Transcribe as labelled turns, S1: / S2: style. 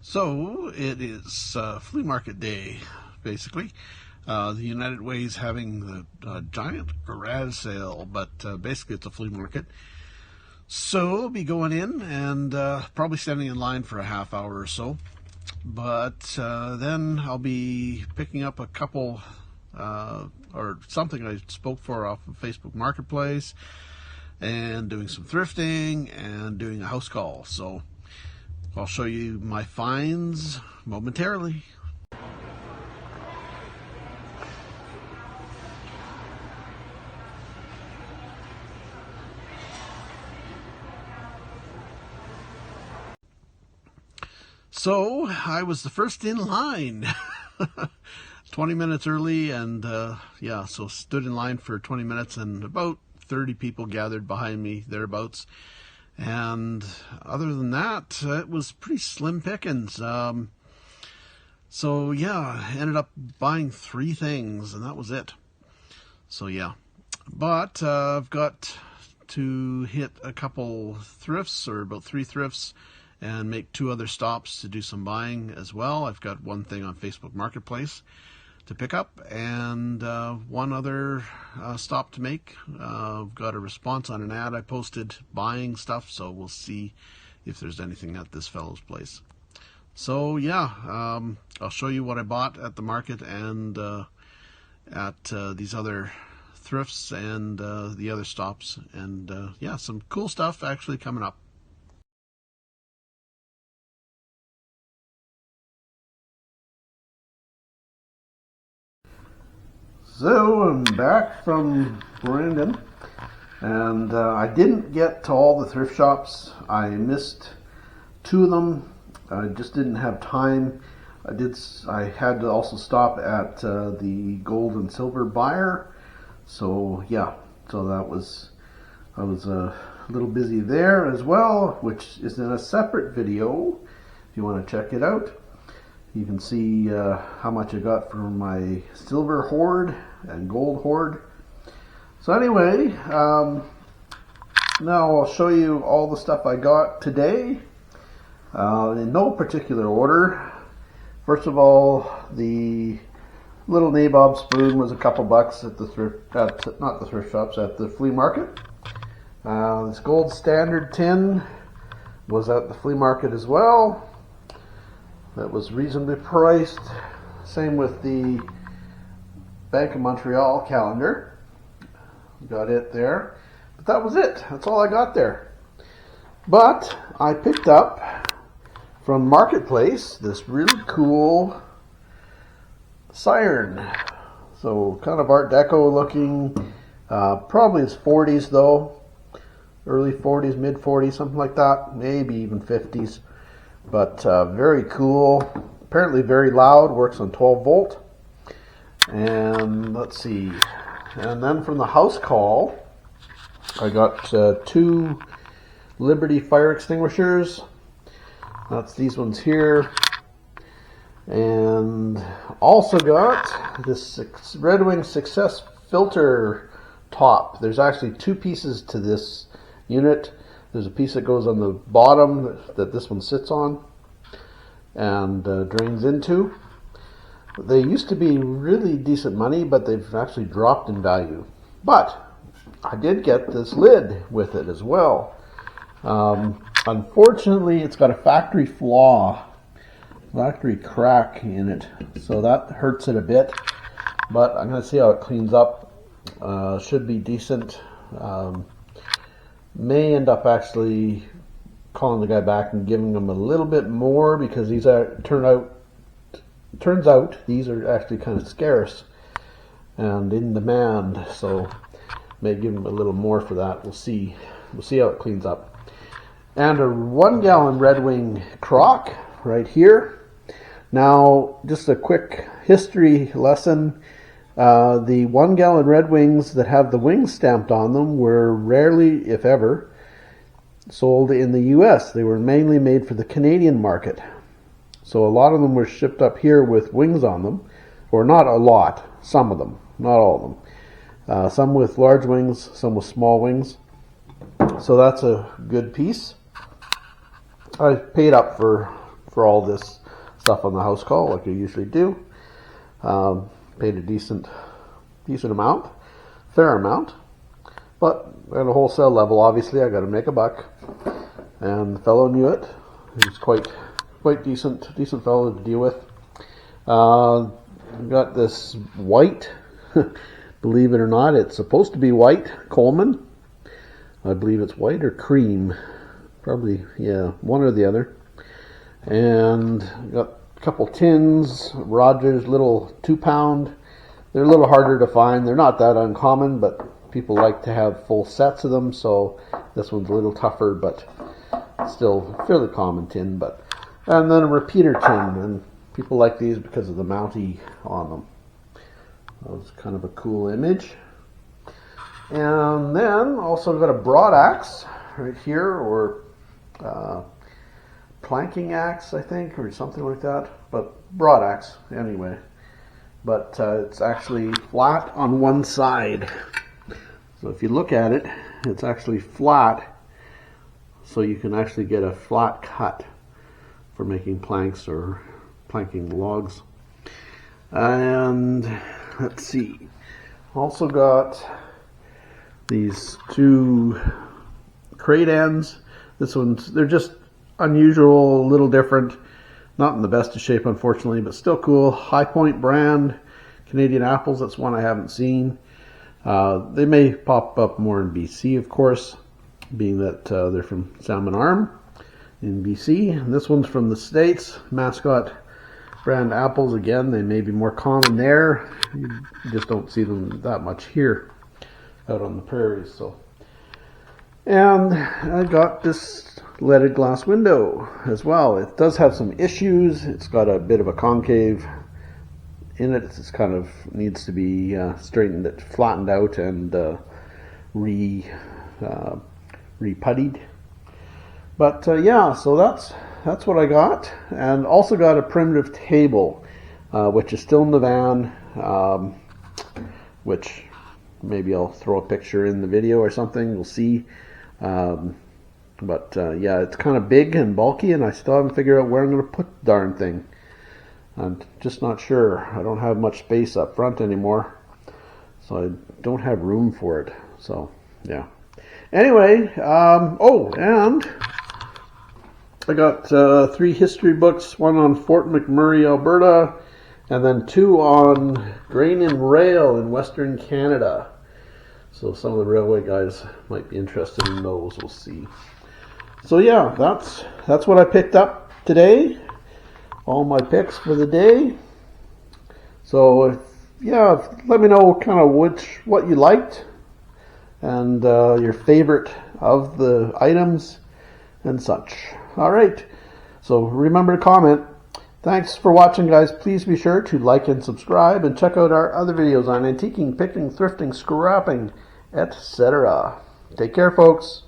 S1: So it is flea market day, basically. The United Way is having the giant garage sale, but basically it's a flea market. So I'll be going in and probably standing in line for a half hour or so. But then I'll be picking up a couple or something I spoke for off of Facebook Marketplace, and doing some thrifting and doing a house call. So I'll show you my finds momentarily. So I was the first in line. 20 minutes early, and so stood in line for 20 minutes, and about 30 people gathered behind me, thereabouts. And other than that, it was pretty slim pickings. So yeah, ended up buying 3 things, and that was it. So yeah, but I've got to hit a couple thrifts, or about 3 thrifts, and make 2 other stops to do some buying as well. I've got 1 thing on Facebook Marketplace to pick up, and 1 other stop to make. I've got a response on an ad I posted buying stuff, so we'll see if there's anything at this fellow's place. So yeah, I'll show you what I bought at the market and at these other thrifts and the other stops, and yeah, some cool stuff actually coming up. So I'm back from Brandon, and I didn't get to all the thrift shops. I missed 2 of them. I just didn't have time. I had to also stop at the gold and silver buyer. So yeah, I was a little busy there as well, which is in a separate video if you want to check it out. You can see how much I got from my silver hoard and gold hoard. So anyway, now I'll show you all the stuff I got today in no particular order. First of all, the little nabob spoon was a couple bucks at the not the thrift shops, at the flea market. This gold standard tin was at the flea market as well. That was reasonably priced. Same with the Bank of Montreal calendar. Got it there. But that was it. That's all I got there. But I picked up from Marketplace this really cool siren. So kind of Art Deco looking. Probably it's 40s though. Early 40s, mid 40s, something like that. Maybe even 50s. But very cool, apparently very loud, works on 12 volt. And let's see, and then from the house call, I got 2 Liberty fire extinguishers. That's these ones here. And also got this Red Wing Success filter top. There's actually 2 pieces to this unit. There's a piece that goes on the bottom that this one sits on and drains into. They used to be really decent money, but they've actually dropped in value. But I did get this lid with it as well. Unfortunately, it's got a factory flaw, factory crack in it, so that hurts it a bit. But I'm going to see how it cleans up. Should be decent. May end up actually calling the guy back and giving him a little bit more, because these turns out these are actually kind of scarce and in demand, so may give him a little more for that. We'll see how it cleans up. And a 1 gallon Red Wing crock right here. Now just a quick history lesson. The 1 gallon Red Wings that have the wings stamped on them were rarely, if ever, sold in the US. They were mainly made for the Canadian market. So a lot of them were shipped up here with wings on them, or not a lot, some of them, not all of them. Some with large wings, some with small wings. So that's a good piece. I paid up for for all this stuff on the house call like I usually do. Paid a decent amount, fair amount, but at a wholesale level, obviously, I got to make a buck, and the fellow knew it. He's quite decent fellow to deal with. Got this white, believe it or not, it's supposed to be white Coleman. I believe it's white or cream, probably, yeah, one or the other. And got a couple tins, Rogers little 2-pound. They're a little harder to find. They're not that uncommon, but people like to have full sets of them, so this one's a little tougher, but still fairly common tin. And then a repeater tin, and people like these because of the mountie on them. That was kind of a cool image. And then also got a broad axe right here, or planking axe, I think, or something like that, but broad axe anyway. But it's actually flat on one side. So if you look at it, it's actually flat, so you can actually get a flat cut for making planks or planking logs. And let's see, also got these 2 crate ends. They're just unusual, a little different, not in the best of shape unfortunately, but still cool. High Point brand Canadian apples, that's one I haven't seen. They may pop up more in BC, of course, being that they're from Salmon Arm in BC. And this one's from the States, Mascot brand apples. Again, they may be more common there. You just don't see them that much here out on the prairies. So, and I got this leaded glass window as well. It does have some issues. It's got a bit of a concave in it. It's kind of needs to be straightened, flattened out, and re-puttied. But yeah, so that's what I got, and also got a primitive table, which is still in the van, which maybe I'll throw a picture in the video or something. We'll see. But yeah, it's kind of big and bulky, and I still haven't figured out where I'm going to put the darn thing. I'm just not sure. I don't have much space up front anymore, so I don't have room for it. So yeah. Anyway, oh, and I got 3 history books, one on Fort McMurray, Alberta, and then 2 on grain and rail in Western Canada. So some of the railway guys might be interested in those. We'll see. So yeah, that's what I picked up today. All my picks for the day. So yeah, let me know kind of what you liked and your favorite of the items and such. All right, so remember to comment. Thanks for watching, guys. Please be sure to like and subscribe, and check out our other videos on antiquing, picking, thrifting, scrapping, etc. Take care, folks.